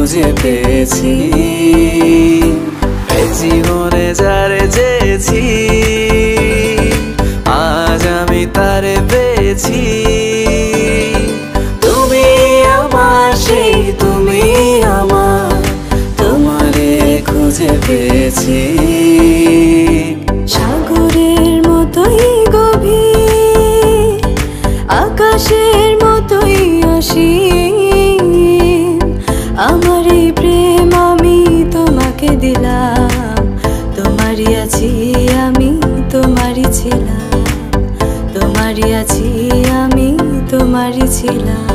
খুঁজে পেয়েছি। এই জীবনে যারে চেয়েছি আজ আমি তারে পেয়েছি। তুমি আমার সেই তুমি আমার, তোমারে খুঁজে পেয়েছি। সাগরের মতোই গভীর, আকাশের মতোই অসীম, আমার এই প্রেম আমি তোমাকে দিলাম। তোমারই আছি আমি, তোমারই ছিলাম, তোমারই আছি আমি, তোমারই ছিলাম।